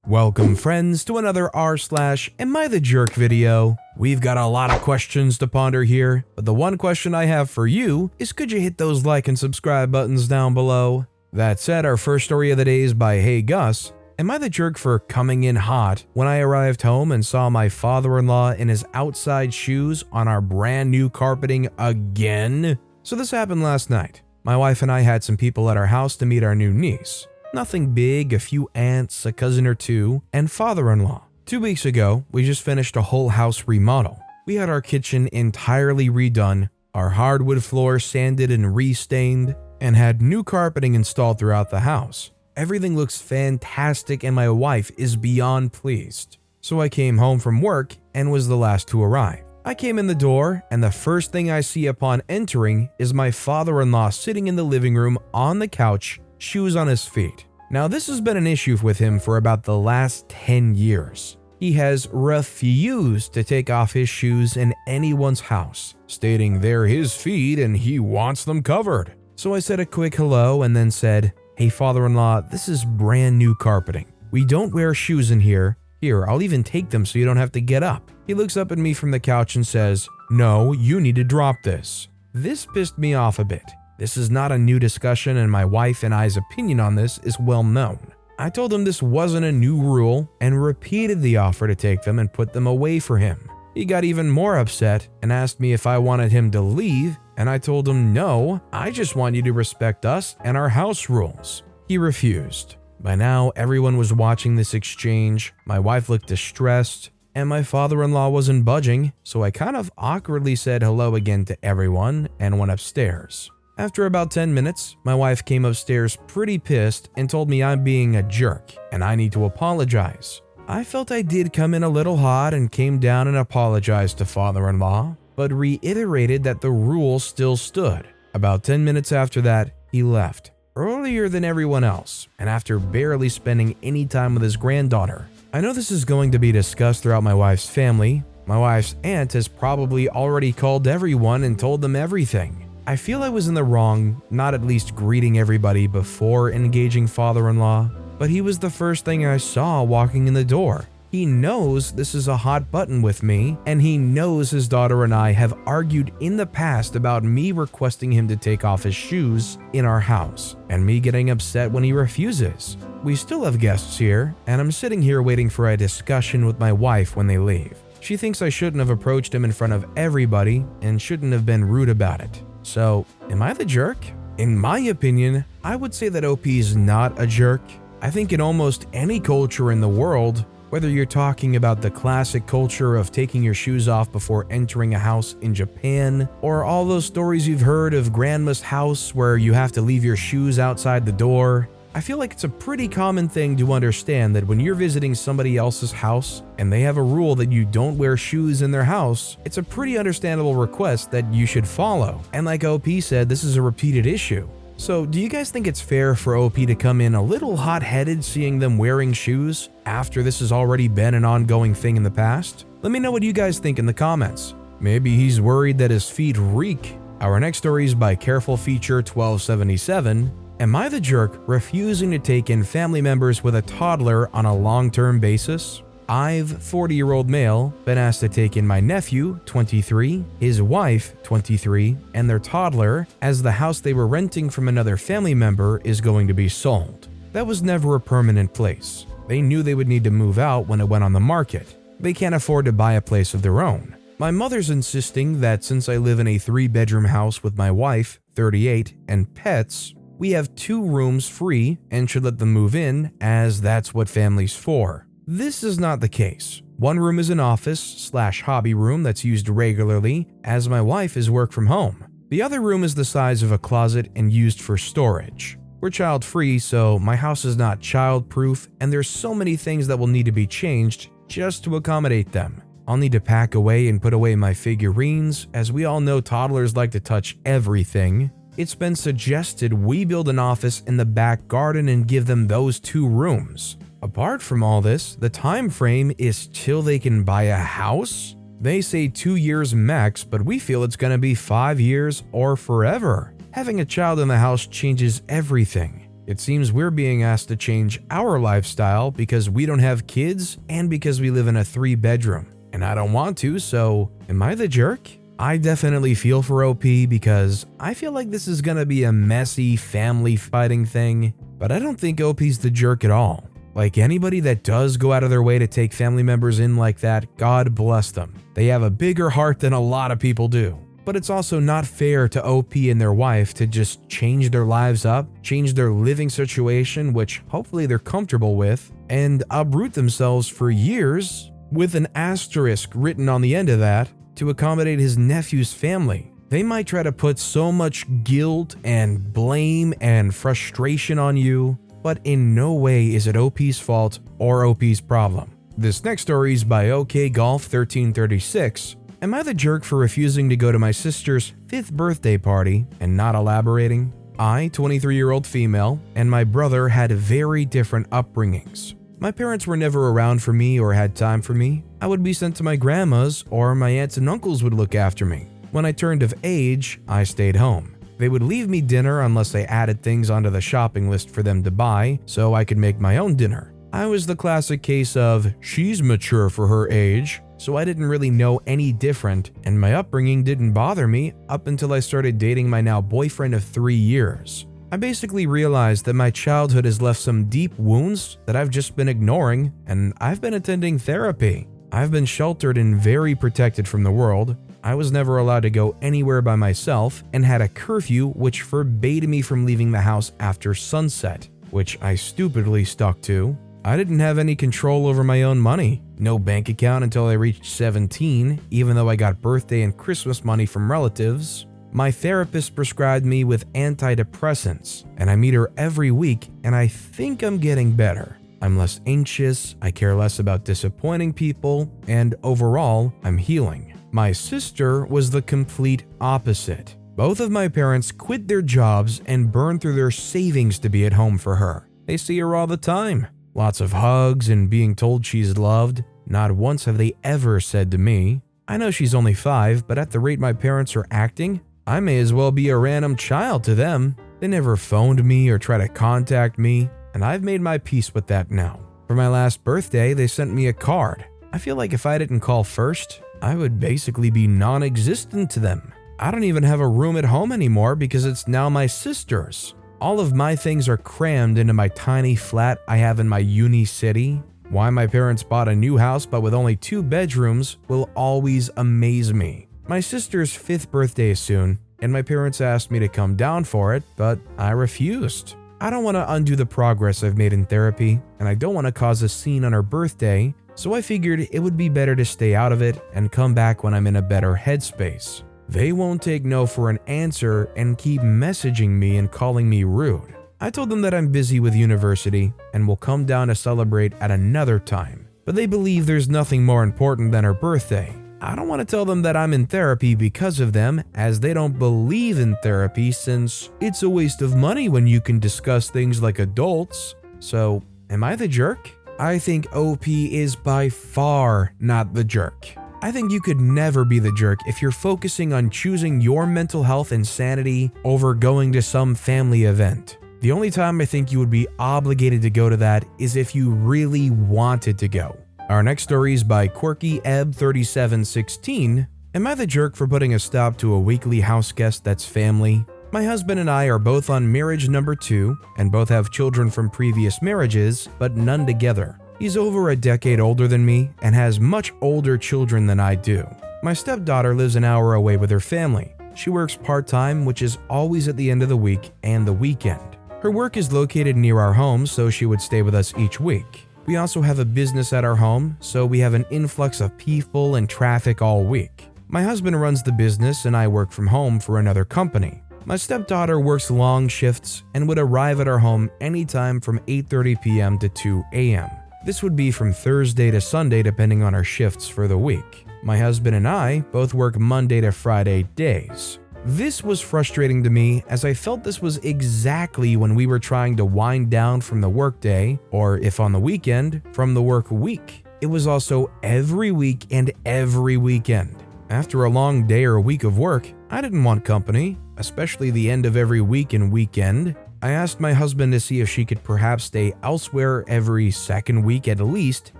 Welcome friends to another r/AmITheJerk video. We've got a lot of questions to ponder here, but the one question I have for you is could you hit those like and subscribe buttons down below? That said, our first story of the day is by Hey Gus. Am I the jerk for coming in hot when I arrived home and saw my father-in-law in his outside shoes on our brand new carpeting again? So this happened last night. My wife and I had some people at our house to meet our new niece. Nothing big, a few aunts, a cousin or two, and father-in-law. 2 weeks ago, we just finished a whole house remodel. We had our kitchen entirely redone, our hardwood floor sanded and re-stained, and had new carpeting installed throughout the house. Everything looks fantastic and my wife is beyond pleased. So I came home from work and was the last to arrive. I came in the door and the first thing I see upon entering is my father-in-law sitting in the living room on the couch, shoes on his feet. Now this has been an issue with him for about the last 10 years. He has refused to take off his shoes in anyone's house, stating they're his feet and he wants them covered. So I said a quick hello and then said, "Hey father-in-law, this is brand new carpeting. We don't wear shoes in here. Here, I'll even take them so you don't have to get up." He looks up at me from the couch and says, "No, you need to drop this." This pissed me off a bit. This is not a new discussion and my wife and I's opinion on this is well known. I told him this wasn't a new rule and repeated the offer to take them and put them away for him. He got even more upset and asked me if I wanted him to leave, and I told him no, I just want you to respect us and our house rules. He refused. By now, everyone was watching this exchange, my wife looked distressed, and my father-in-law wasn't budging, so I kind of awkwardly said hello again to everyone and went upstairs. After about 10 minutes, my wife came upstairs pretty pissed and told me I'm being a jerk and I need to apologize. I felt I did come in a little hot and came down and apologized to father-in-law, but reiterated that the rule still stood. About 10 minutes after that, he left, earlier than everyone else, and after barely spending any time with his granddaughter. I know this is going to be discussed throughout my wife's family. My wife's aunt has probably already called everyone and told them everything. I feel I was in the wrong, not at least greeting everybody before engaging father-in-law, but he was the first thing I saw walking in the door. He knows this is a hot button with me, and he knows his daughter and I have argued in the past about me requesting him to take off his shoes in our house, and me getting upset when he refuses. We still have guests here, and I'm sitting here waiting for a discussion with my wife when they leave. She thinks I shouldn't have approached him in front of everybody and shouldn't have been rude about it. So, am I the jerk? In my opinion, I would say that OP is not a jerk. I think in almost any culture in the world, whether you're talking about the classic culture of taking your shoes off before entering a house in Japan, or all those stories you've heard of grandma's house where you have to leave your shoes outside the door, I feel like it's a pretty common thing to understand that when you're visiting somebody else's house and they have a rule that you don't wear shoes in their house, it's a pretty understandable request that you should follow. And like OP said, this is a repeated issue. So do you guys think it's fair for OP to come in a little hot-headed seeing them wearing shoes after this has already been an ongoing thing in the past? Let me know what you guys think in the comments. Maybe he's worried that his feet reek. Our next story is by Careful Feature 1277. Am I the jerk refusing to take in family members with a toddler on a long-term basis? I've, 40-year-old male, been asked to take in my nephew, 23, his wife, 23, and their toddler, as the house they were renting from another family member is going to be sold. That was never a permanent place. They knew they would need to move out when it went on the market. They can't afford to buy a place of their own. My mother's insisting that since I live in a 3-bedroom house with my wife, 38, and pets, we have 2 rooms free and should let them move in, as that's what family's for. This is not the case. One room is an office/hobby room that's used regularly, as my wife is work from home. The other room is the size of a closet and used for storage. We're child-free, so my house is not child-proof, and there's so many things that will need to be changed just to accommodate them. I'll need to pack away and put away my figurines, as we all know toddlers like to touch everything. It's been suggested we build an office in the back garden and give them those 2 rooms. Apart from all this, the time frame is till they can buy a house? They say 2 years max, but we feel it's gonna be 5 years or forever. Having a child in the house changes everything. It seems we're being asked to change our lifestyle because we don't have kids and because we live in a 3-bedroom. And I don't want to, so am I the jerk? I definitely feel for OP because I feel like this is gonna be a messy family fighting thing, but I don't think OP's the jerk at all. Like, anybody that does go out of their way to take family members in like that, God bless them. They have a bigger heart than a lot of people do. But it's also not fair to OP and their wife to just change their lives up, change their living situation, which hopefully they're comfortable with, and uproot themselves for years with an asterisk written on the end of that to accommodate his nephew's family. They might try to put so much guilt and blame and frustration on you, but in no way is it OP's fault or OP's problem. This next story is by OKGolf1336. Am I the jerk for refusing to go to my sister's 5th birthday party and not elaborating? I, 23-year-old female, and my brother had very different upbringings. My parents were never around for me or had time for me. I would be sent to my grandma's, or my aunts and uncles would look after me. When I turned of age, I stayed home. They would leave me dinner unless they added things onto the shopping list for them to buy so I could make my own dinner. I was the classic case of, she's mature for her age, so I didn't really know any different, and my upbringing didn't bother me up until I started dating my now boyfriend of 3 years. I basically realized that my childhood has left some deep wounds that I've just been ignoring, and I've been attending therapy. I've been sheltered and very protected from the world. I was never allowed to go anywhere by myself and had a curfew which forbade me from leaving the house after sunset, which I stupidly stuck to. I didn't have any control over my own money. No bank account until I reached 17, even though I got birthday and Christmas money from relatives. My therapist prescribed me with antidepressants, and I meet her every week, and I think I'm getting better. I'm less anxious, I care less about disappointing people, and overall, I'm healing. My sister was the complete opposite. Both of my parents quit their jobs and burned through their savings to be at home for her. They see her all the time. Lots of hugs and being told she's loved. Not once have they ever said to me, I know she's only 5, but at the rate my parents are acting, I may as well be a random child to them. They never phoned me or tried to contact me, and I've made my peace with that now. For my last birthday, they sent me a card. I feel like if I didn't call first, I would basically be non-existent to them. I don't even have a room at home anymore because it's now my sister's. All of my things are crammed into my tiny flat I have in my uni city. Why my parents bought a new house but with only 2 bedrooms will always amaze me. My sister's 5th birthday is soon, and my parents asked me to come down for it, but I refused. I don't want to undo the progress I've made in therapy, and I don't want to cause a scene on her birthday, so I figured it would be better to stay out of it and come back when I'm in a better headspace. They won't take no for an answer and keep messaging me and calling me rude. I told them that I'm busy with university and will come down to celebrate at another time, but they believe there's nothing more important than her birthday. I don't want to tell them that I'm in therapy because of them, as they don't believe in therapy since it's a waste of money when you can discuss things like adults. So, am I the jerk? I think OP is by far not the jerk. I think you could never be the jerk if you're focusing on choosing your mental health and sanity over going to some family event. The only time I think you would be obligated to go to that is if you really wanted to go. Our next story is by QuirkyEb3716. Am I the jerk for putting a stop to a weekly house guest that's family? My husband and I are both on marriage number 2 and both have children from previous marriages, but none together. He's over a decade older than me and has much older children than I do. My stepdaughter lives an hour away with her family. She works part-time, which is always at the end of the week and the weekend. Her work is located near our home, so she would stay with us each week. We also have a business at our home, so we have an influx of people and traffic all week. My husband runs the business and I work from home for another company. My stepdaughter works long shifts and would arrive at our home anytime from 8:30 p.m. to 2 a.m. This would be from Thursday to Sunday depending on our shifts for the week. My husband and I both work Monday to Friday days. This was frustrating to me as I felt this was exactly when we were trying to wind down from the workday, or if on the weekend, from the work week. It was also every week and every weekend. After a long day or week of work, I didn't want company, especially the end of every week and weekend. I asked my husband to see if she could perhaps stay elsewhere every second week at least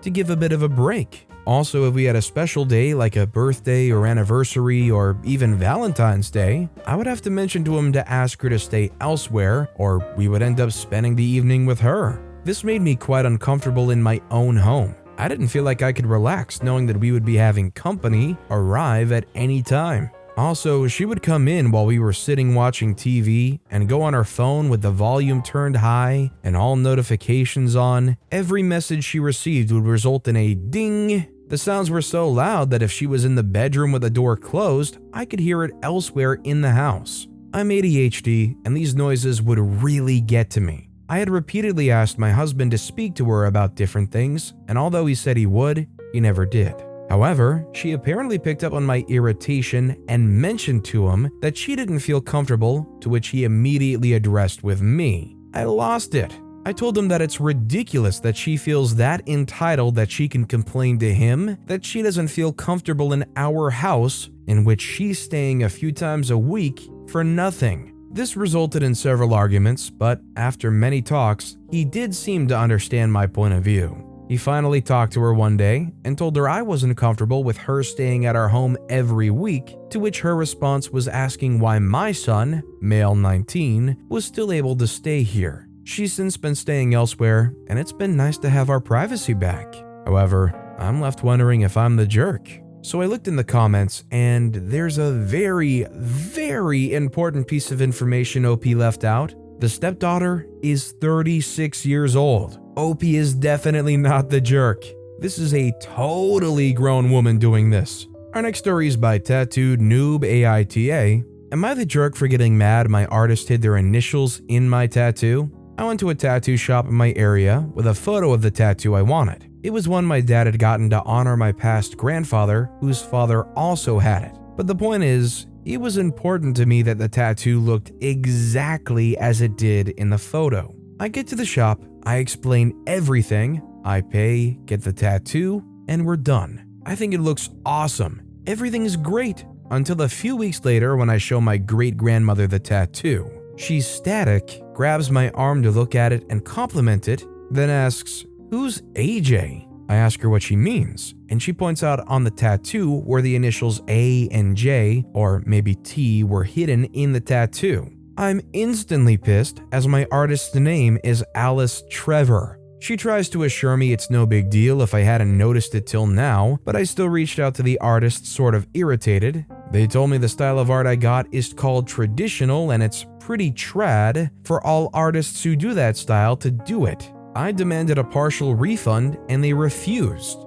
to give a bit of a break. Also, if we had a special day like a birthday or anniversary or even Valentine's Day, I would have to mention to him to ask her to stay elsewhere, or we would end up spending the evening with her. This made me quite uncomfortable in my own home. I didn't feel like I could relax knowing that we would be having company arrive at any time. Also, she would come in while we were sitting watching TV and go on her phone with the volume turned high and all notifications on. Every message she received would result in a ding. The sounds were so loud that if she was in the bedroom with the door closed, I could hear it elsewhere in the house. I'm ADHD, and these noises would really get to me. I had repeatedly asked my husband to speak to her about different things, and although he said he would, he never did. However, she apparently picked up on my irritation and mentioned to him that she didn't feel comfortable, to which he immediately addressed with me. I lost it. I told him that it's ridiculous that she feels that entitled that she can complain to him that she doesn't feel comfortable in our house, in which she's staying a few times a week for nothing. This resulted in several arguments, but after many talks, he did seem to understand my point of view. He finally talked to her one day and told her I wasn't comfortable with her staying at our home every week, to which her response was asking why my son, male 19, was still able to stay here. She's since been staying elsewhere, and it's been nice to have our privacy back. However, I'm left wondering if I'm the jerk. So I looked in the comments, and there's a very, very important piece of information OP left out. The stepdaughter is 36 years old. OP is definitely not the jerk. This is a totally grown woman doing this. Our next story is by Tattooed Noob AITA. Am I the jerk for getting mad my artist hid their initials in my tattoo? I went to a tattoo shop in my area with a photo of the tattoo I wanted. It was one my dad had gotten to honor my past grandfather, whose father also had it. But the point is, it was important to me that the tattoo looked exactly as it did in the photo. I get to the shop, I explain everything, I pay, get the tattoo, and we're done. I think it looks awesome. Everything is great, until a few weeks later when I show my great-grandmother the tattoo. She's static, grabs my arm to look at it and compliment it, then asks, "Who's AJ?" I ask her what she means, and she points out on the tattoo where the initials A and J, or maybe T, were hidden in the tattoo. I'm instantly pissed as my artist's name is Alice Trevor. She tries to assure me it's no big deal if I hadn't noticed it till now, but I still reached out to the artist sort of irritated. They told me the style of art I got is called traditional and it's pretty trad for all artists who do that style to do it. I demanded a partial refund and they refused.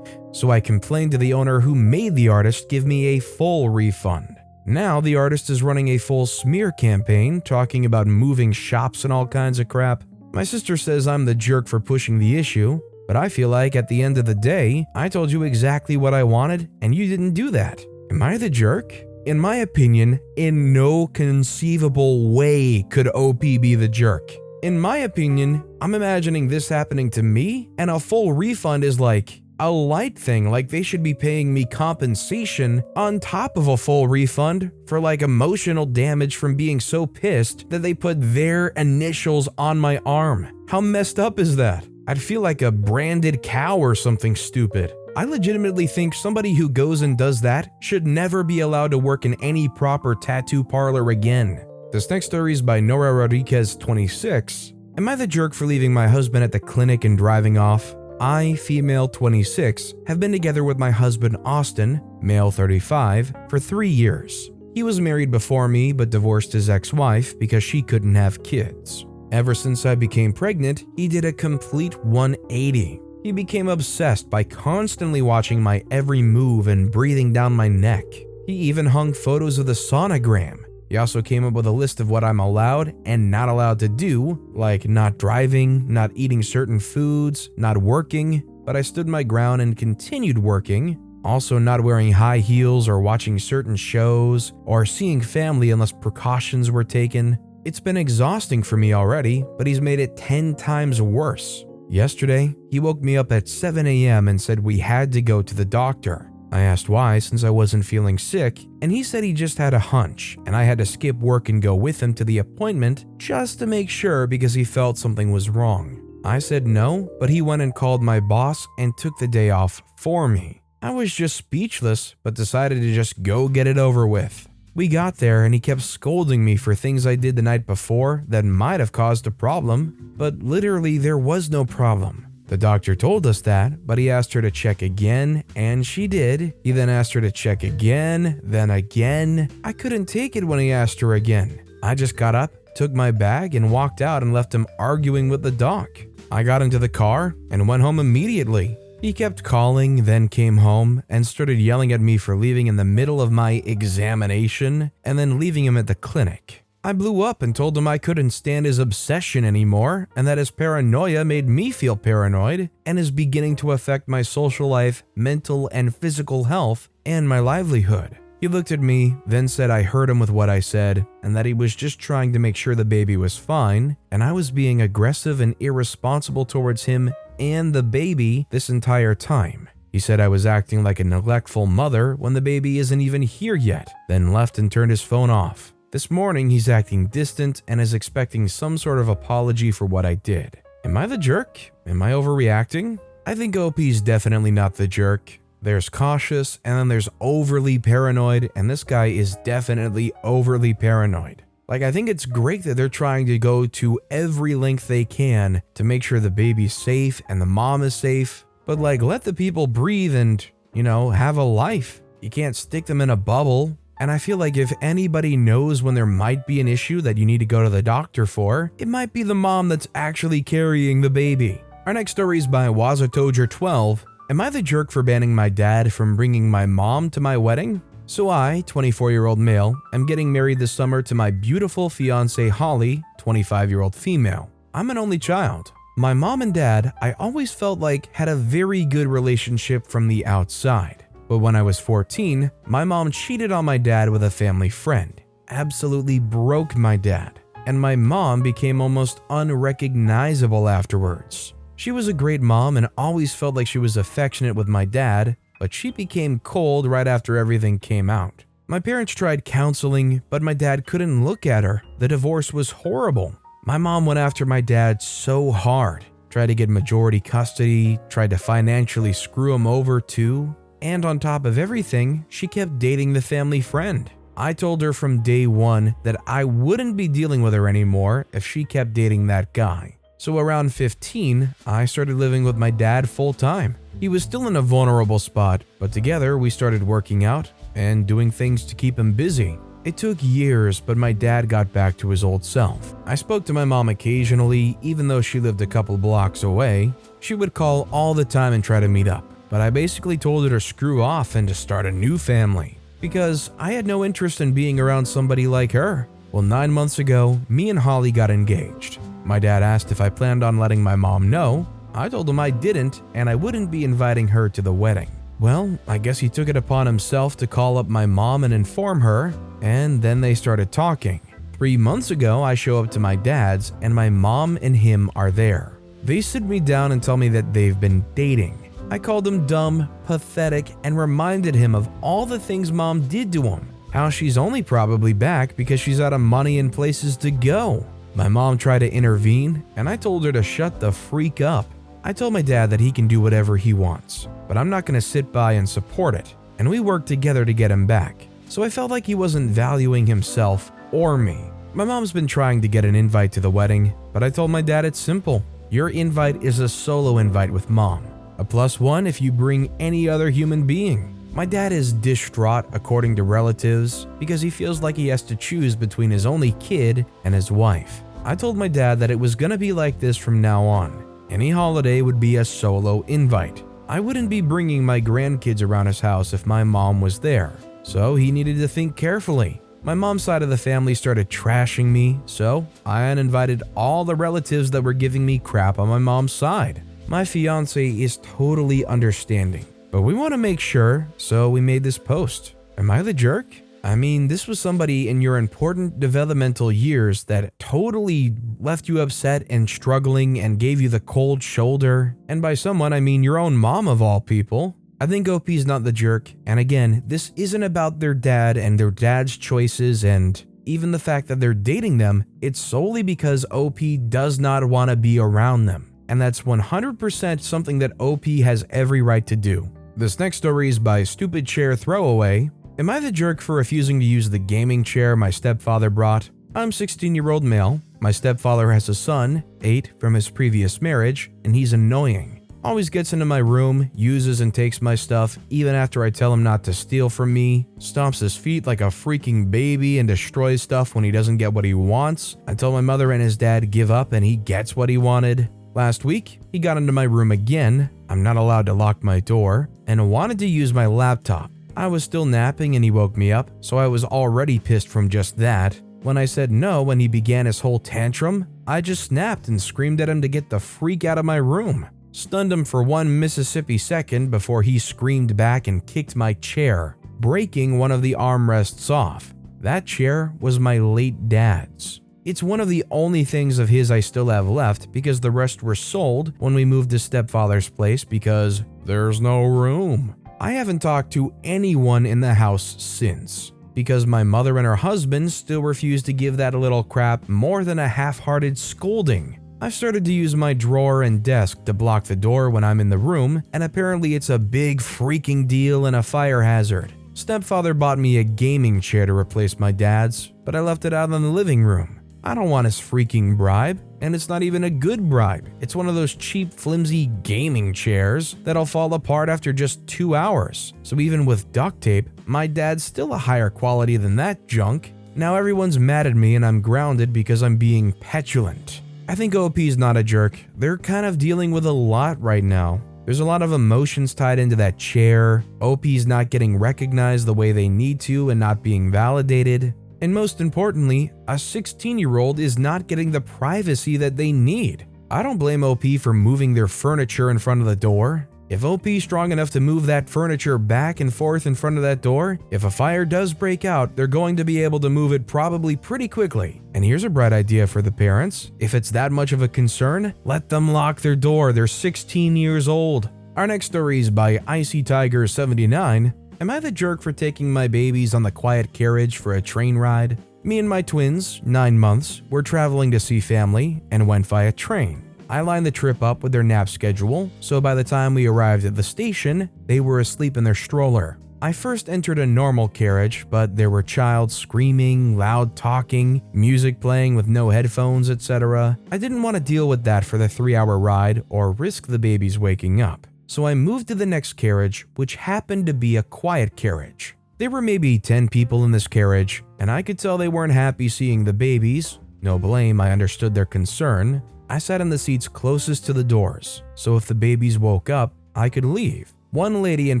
So I complained to the owner who made the artist give me a full refund. Now the artist is running a full smear campaign talking about moving shops and all kinds of crap. My sister says I'm the jerk for pushing the issue, but I feel like at the end of the day, I told you exactly what I wanted and you didn't do that. Am I the jerk? In my opinion, in no conceivable way could OP be the jerk. In my opinion, I'm imagining this happening to me, and a full refund is like a light thing, like they should be paying me compensation on top of a full refund for like emotional damage from being so pissed that they put their initials on my arm. How messed up is that? I'd feel like a branded cow or something stupid. I legitimately think somebody who goes and does that should never be allowed to work in any proper tattoo parlor again. This next story is by Nora Rodriguez, 26. Am I the jerk for leaving my husband at the clinic and driving off? I, female 26, have been together with my husband Austin, male 35, for 3 years. He was married before me but divorced his ex-wife because she couldn't have kids. Ever since I became pregnant, he did a complete 180. He became obsessed by constantly watching my every move and breathing down my neck. He even hung photos of the sonogram. He also came up with a list of what I'm allowed and not allowed to do, like not driving, not eating certain foods, not working, but I stood my ground and continued working, also not wearing high heels or watching certain shows or seeing family unless precautions were taken. It's been exhausting for me already, but he's made it 10 times worse. Yesterday, he woke me up at 7 a.m. and said we had to go to the doctor. I asked why since I wasn't feeling sick, and he said he just had a hunch and I had to skip work and go with him to the appointment just to make sure because he felt something was wrong. I said no, but he went and called my boss and took the day off for me. I was just speechless, but decided to just go get it over with. We got there and he kept scolding me for things I did the night before that might have caused a problem, but literally there was no problem. The doctor told us that, but he asked her to check again, and she did. He then asked her to check again, then again. I couldn't take it when he asked her again. I just got up, took my bag, and walked out and left him arguing with the doc. I got into the car and went home immediately. He kept calling, then came home and started yelling at me for leaving in the middle of my examination and then leaving him at the clinic. I blew up and told him I couldn't stand his obsession anymore and that his paranoia made me feel paranoid and is beginning to affect my social life, mental and physical health, and my livelihood. He looked at me, then said I heard him with what I said and that he was just trying to make sure the baby was fine and I was being aggressive and irresponsible towards him and the baby this entire time. He said I was acting like a neglectful mother when the baby isn't even here yet, then left and turned his phone off. This morning, he's acting distant and is expecting some sort of apology for what I did. Am I the jerk? Am I overreacting? I think OP's definitely not the jerk. There's cautious, and then there's overly paranoid, and this guy is definitely overly paranoid. Like, I think it's great that they're trying to go to every length they can to make sure the baby's safe and the mom is safe, but like, let the people breathe and, have a life. You can't stick them in a bubble. And I feel like if anybody knows when there might be an issue that you need to go to the doctor for, it might be the mom that's actually carrying the baby. Our next story is by Wazatoger12. Am I the jerk for banning my dad from bringing my mom to my wedding? So I, 24-year-old male, am getting married this summer to my beautiful fiancée Holly, 25-year-old female. I'm an only child. My mom and dad, I always felt like had a very good relationship from the outside. But when I was 14, my mom cheated on my dad with a family friend, absolutely broke my dad, and my mom became almost unrecognizable afterwards. She was a great mom and always felt like she was affectionate with my dad, but she became cold right after everything came out. My parents tried counseling, but my dad couldn't look at her. The divorce was horrible. My mom went after my dad so hard, tried to get majority custody, tried to financially screw him over too. And on top of everything, she kept dating the family friend. I told her from day one that I wouldn't be dealing with her anymore if she kept dating that guy. So around 15, I started living with my dad full time. He was still in a vulnerable spot, but together we started working out and doing things to keep him busy. It took years, but my dad got back to his old self. I spoke to my mom occasionally, even though she lived a couple blocks away. She would call all the time and try to meet up. But I basically told her to screw off and to start a new family because I had no interest in being around somebody like her. Well, 9 months ago, me and Holly got engaged. My dad asked if I planned on letting my mom know. I told him I didn't and I wouldn't be inviting her to the wedding. Well, I guess he took it upon himself to call up my mom and inform her, and then they started talking. 3 months ago, I show up to my dad's and my mom and him are there. They sit me down and tell me that they've been dating. I called him dumb, pathetic, and reminded him of all the things mom did to him. How she's only probably back because she's out of money and places to go. My mom tried to intervene, and I told her to shut the freak up. I told my dad that he can do whatever he wants, but I'm not going to sit by and support it, and we worked together to get him back. So I felt like he wasn't valuing himself or me. My mom's been trying to get an invite to the wedding, but I told my dad it's simple. Your invite is a solo invite with mom. A +1 if you bring any other human being. My dad is distraught according to relatives because he feels like he has to choose between his only kid and his wife. I told my dad that it was gonna be like this from now on. Any holiday would be a solo invite. I wouldn't be bringing my grandkids around his house if my mom was there, so he needed to think carefully. My mom's side of the family started trashing me, so I uninvited all the relatives that were giving me crap on my mom's side. My fiance is totally understanding, but we want to make sure, so we made this post. Am I the jerk? I mean, this was somebody in your important developmental years that totally left you upset and struggling and gave you the cold shoulder. And by someone, I mean your own mom of all people. I think OP's not the jerk, and again, this isn't about their dad and their dad's choices and even the fact that they're dating them. It's solely because OP does not want to be around them, and that's 100% something that OP has every right to do. This next story is by Stupid Chair Throwaway. Am I the jerk for refusing to use the gaming chair my stepfather brought? I'm 16-year-old male. My stepfather has a son, 8, from his previous marriage, and he's annoying. Always gets into my room, uses and takes my stuff, even after I tell him not to steal from me, stomps his feet like a freaking baby and destroys stuff when he doesn't get what he wants. I tell my mother and his dad give up and he gets what he wanted. Last week, he got into my room again. I'm not allowed to lock my door, and wanted to use my laptop. I was still napping and he woke me up, so I was already pissed from just that. When I said no when he began his whole tantrum, I just snapped and screamed at him to get the freak out of my room. Stunned him for 1 Mississippi second before he screamed back and kicked my chair, breaking one of the armrests off. That chair was my late dad's. It's one of the only things of his I still have left because the rest were sold when we moved to stepfather's place because there's no room. I haven't talked to anyone in the house since because my mother and her husband still refuse to give that little crap more than a half-hearted scolding. I've started to use my drawer and desk to block the door when I'm in the room, and apparently it's a big freaking deal and a fire hazard. Stepfather bought me a gaming chair to replace my dad's, but I left it out in the living room. I don't want his freaking bribe, and it's not even a good bribe. It's one of those cheap, flimsy gaming chairs that'll fall apart after just 2 hours. So even with duct tape, my dad's still a higher quality than that junk. Now everyone's mad at me and I'm grounded because I'm being petulant. I think OP's not a jerk. They're kind of dealing with a lot right now. There's a lot of emotions tied into that chair. OP's not getting recognized the way they need to and not being validated. And most importantly, a 16-year-old is not getting the privacy that they need. I don't blame OP for moving their furniture in front of the door. If OP's strong enough to move that furniture back and forth in front of that door, if a fire does break out, they're going to be able to move it probably pretty quickly. And here's a bright idea for the parents. If it's that much of a concern, let them lock their door. They're 16 years old. Our next story is by Icy Tiger 79. Am I the jerk for taking my babies on the quiet carriage for a train ride? Me and my twins, 9 months, were traveling to see family and went via train. I lined the trip up with their nap schedule, so by the time we arrived at the station, they were asleep in their stroller. I first entered a normal carriage, but there were child screaming, loud talking, music playing with no headphones, etc. I didn't want to deal with that for the 3-hour ride or risk the babies waking up. So I moved to the next carriage, which happened to be a quiet carriage. There were maybe 10 people in this carriage, and I could tell they weren't happy seeing the babies. No blame, I understood their concern. I sat in the seats closest to the doors, so if the babies woke up, I could leave. One lady in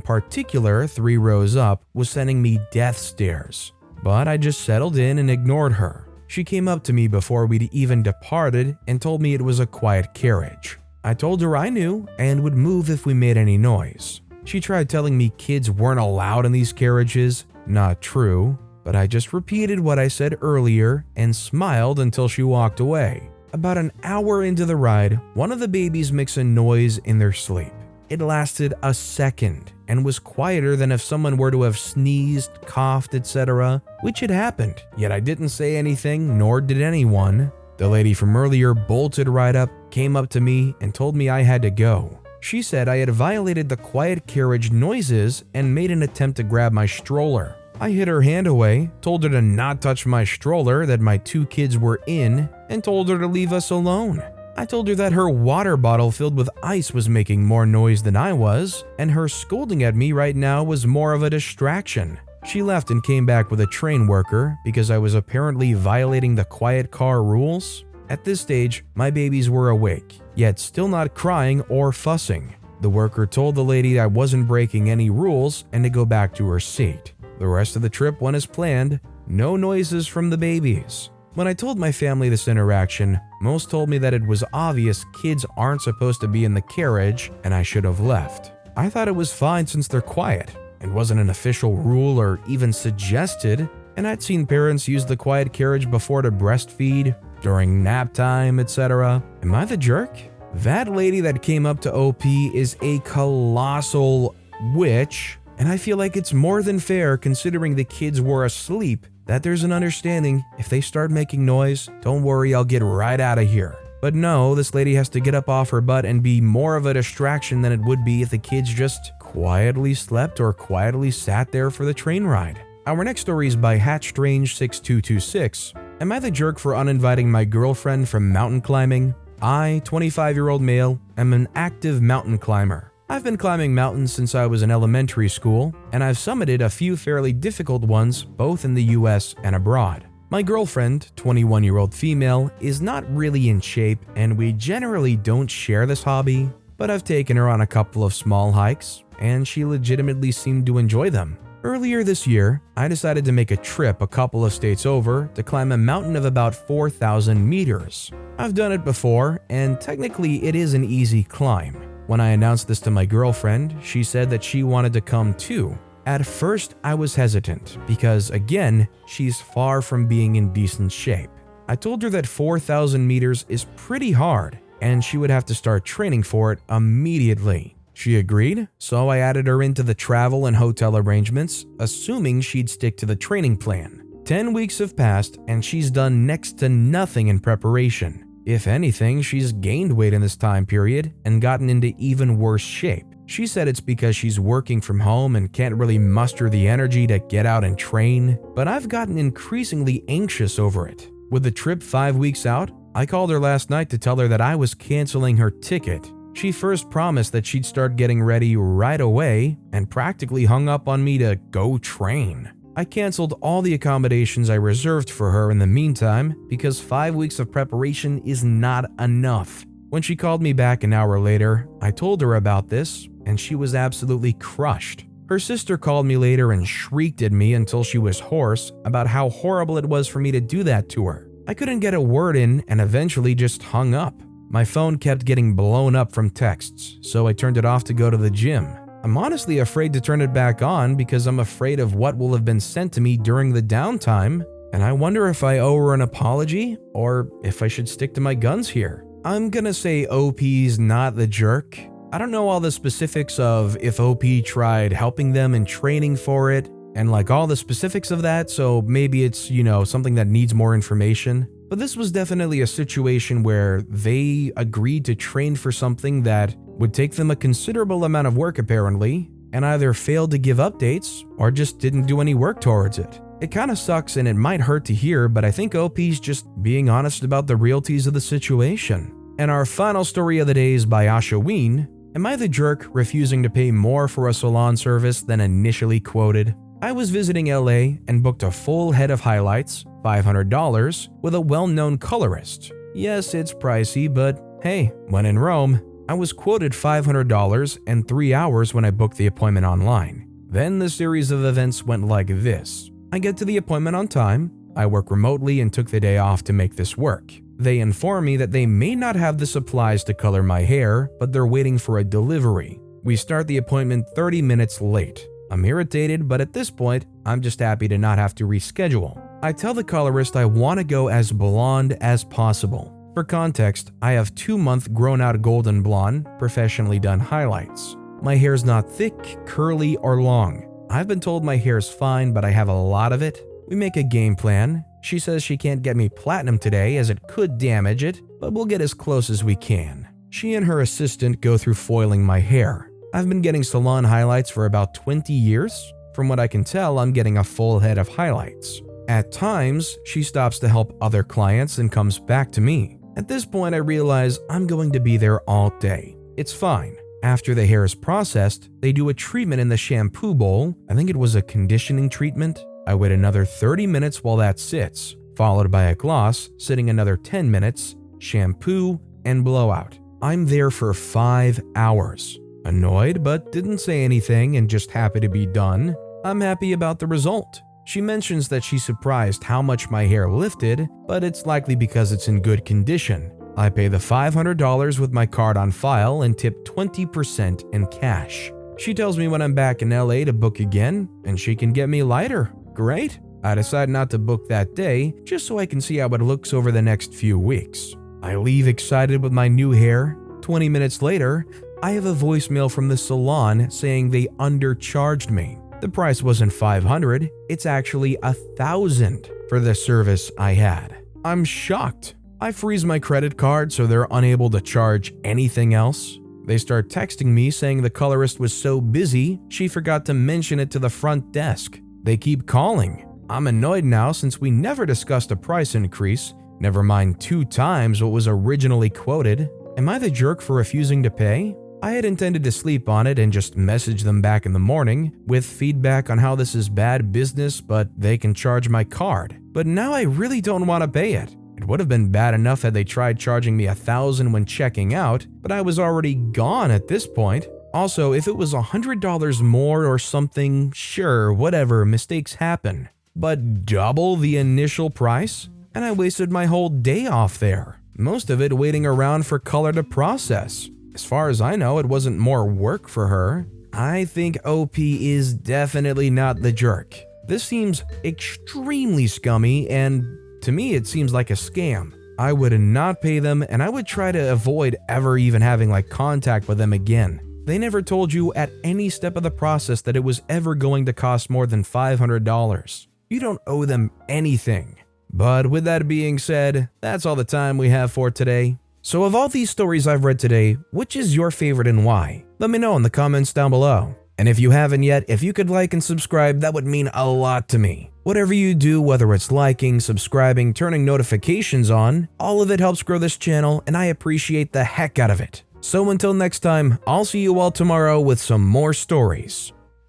particular, 3 rows up, was sending me death stares, but I just settled in and ignored her. She came up to me before we'd even departed and told me it was a quiet carriage. I told her I knew and would move if we made any noise. She tried telling me kids weren't allowed in these carriages. Not true, but I just repeated what I said earlier and smiled until she walked away. About an hour into the ride, one of the babies makes a noise in their sleep. It lasted a second and was quieter than if someone were to have sneezed, coughed, etc., which had happened, yet I didn't say anything, nor did anyone. The lady from earlier bolted right up, came up to me, and told me I had to go. She said I had violated the quiet carriage noises and made an attempt to grab my stroller. I hid her hand away, told her to not touch my stroller that my 2 kids were in, and told her to leave us alone. I told her that her water bottle filled with ice was making more noise than I was, and her scolding at me right now was more of a distraction. She left and came back with a train worker because I was apparently violating the quiet car rules. At this stage, my babies were awake, yet still not crying or fussing. The worker told the lady I wasn't breaking any rules and to go back to her seat. The rest of the trip went as planned, no noises from the babies. When I told my family this interaction, most told me that it was obvious kids aren't supposed to be in the carriage and I should have left. I thought it was fine since they're quiet. It wasn't an official rule or even suggested, and I'd seen parents use the quiet carriage before to breastfeed, during nap time, etc. Am I the jerk? That lady that came up to OP is a colossal which, and I feel like it's more than fair considering the kids were asleep, that there's an understanding if they start making noise, don't worry, I'll get right out of here. But no, this lady has to get up off her butt and be more of a distraction than it would be if the kids just quietly slept or quietly sat there for the train ride. Our next story is by HatStrange6226. Am I the jerk for uninviting my girlfriend from mountain climbing? I, 25-year-old male, am an active mountain climber. I've been climbing mountains since I was in elementary school, and I've summited a few fairly difficult ones both in the US and abroad. My girlfriend, 21-year-old female, is not really in shape, and we generally don't share this hobby, but I've taken her on a couple of small hikes, and she legitimately seemed to enjoy them. Earlier this year, I decided to make a trip a couple of states over to climb a mountain of about 4,000 meters. I've done it before, and technically it is an easy climb. When I announced this to my girlfriend, she said that she wanted to come too. At first, I was hesitant because, again, she's far from being in decent shape. I told her that 4,000 meters is pretty hard, and she would have to start training for it immediately. She agreed, so I added her into the travel and hotel arrangements, assuming she'd stick to the training plan. 10 weeks have passed, and she's done next to nothing in preparation. If anything, she's gained weight in this time period and gotten into even worse shape. She said it's because she's working from home and can't really muster the energy to get out and train, but I've gotten increasingly anxious over it. With the trip 5 weeks out, I called her last night to tell her that I was canceling her ticket. She first promised that she'd start getting ready right away and practically hung up on me to go train. I canceled all the accommodations I reserved for her in the meantime because 5 weeks of preparation is not enough. When she called me back an hour later, I told her about this, and she was absolutely crushed. Her sister called me later and shrieked at me until she was hoarse about how horrible it was for me to do that to her. I couldn't get a word in and eventually just hung up. My phone kept getting blown up from texts, so I turned it off to go to the gym. I'm honestly afraid to turn it back on because I'm afraid of what will have been sent to me during the downtime, and I wonder if I owe her an apology or if I should stick to my guns here. I'm gonna say OP's not the jerk. I don't know all the specifics of if OP tried helping them in training for it and like all the specifics of that, so maybe it's, something that needs more information. But this was definitely a situation where they agreed to train for something that would take them a considerable amount of work apparently, and either failed to give updates or just didn't do any work towards it. It kinda sucks and it might hurt to hear, but I think OP's just being honest about the realities of the situation. And our final story of the day is by Ashaween. Am I the jerk refusing to pay more for a salon service than initially quoted? I was visiting LA and booked a full head of highlights, $500, with a well-known colorist. Yes, it's pricey, but hey, when in Rome. I was quoted $500 and 3 hours when I booked the appointment online. Then the series of events went like this. I get to the appointment on time, I work remotely and took the day off to make this work. They inform me that they may not have the supplies to color my hair, but they're waiting for a delivery. We start the appointment 30 minutes late. I'm irritated, but at this point, I'm just happy to not have to reschedule. I tell the colorist I want to go as blonde as possible. For context, I have 2-month grown-out golden blonde, professionally done highlights. My hair's not thick, curly, or long. I've been told my hair's fine, but I have a lot of it. We make a game plan. She says she can't get me platinum today as it could damage it, but we'll get as close as we can. She and her assistant go through foiling my hair. I've been getting salon highlights for about 20 years. From what I can tell, I'm getting a full head of highlights. At times, she stops to help other clients and comes back to me. At this point, I realize I'm going to be there all day. It's fine. After the hair is processed, they do a treatment in the shampoo bowl. I think it was a conditioning treatment. I wait another 30 minutes while that sits, followed by a gloss, sitting another 10 minutes, shampoo, and blowout. I'm there for 5 hours. Annoyed, but didn't say anything and just happy to be done. I'm happy about the result. She mentions that she's surprised how much my hair lifted, but it's likely because it's in good condition. I pay the $500 with my card on file and tip 20% in cash. She tells me when I'm back in LA to book again, and she can get me lighter. Great. I decide not to book that day, just so I can see how it looks over the next few weeks. I leave excited with my new hair. 20 minutes later, I have a voicemail from the salon saying they undercharged me. The price wasn't $500, it's actually $1,000 for the service I had. I'm shocked. I freeze my credit card so they're unable to charge anything else. They start texting me saying the colorist was so busy, she forgot to mention it to the front desk. They keep calling. I'm annoyed now since we never discussed a price increase, never mind 2 times what was originally quoted. Am I the jerk for refusing to pay? I had intended to sleep on it and just message them back in the morning with feedback on how this is bad business, but they can charge my card. But now I really don't want to pay it. It would have been bad enough had they tried charging me $1,000 when checking out, but I was already gone at this point. Also, if it was $100 more or something, sure, whatever, mistakes happen. But double the initial price? And I wasted my whole day off there. Most of it waiting around for color to process. As far as I know, it wasn't more work for her. I think OP is definitely not the jerk. This seems extremely scummy, and to me it seems like a scam. I would not pay them, and I would try to avoid ever even having contact with them again. They never told you at any step of the process that it was ever going to cost more than $500. You don't owe them anything. But with that being said, that's all the time we have for today. So of all these stories I've read today, which is your favorite and why? Let me know in the comments down below. And if you haven't yet, if you could like and subscribe, that would mean a lot to me. Whatever you do, whether it's liking, subscribing, turning notifications on, all of it helps grow this channel, and I appreciate the heck out of it. So until next time, I'll see you all tomorrow with some more stories.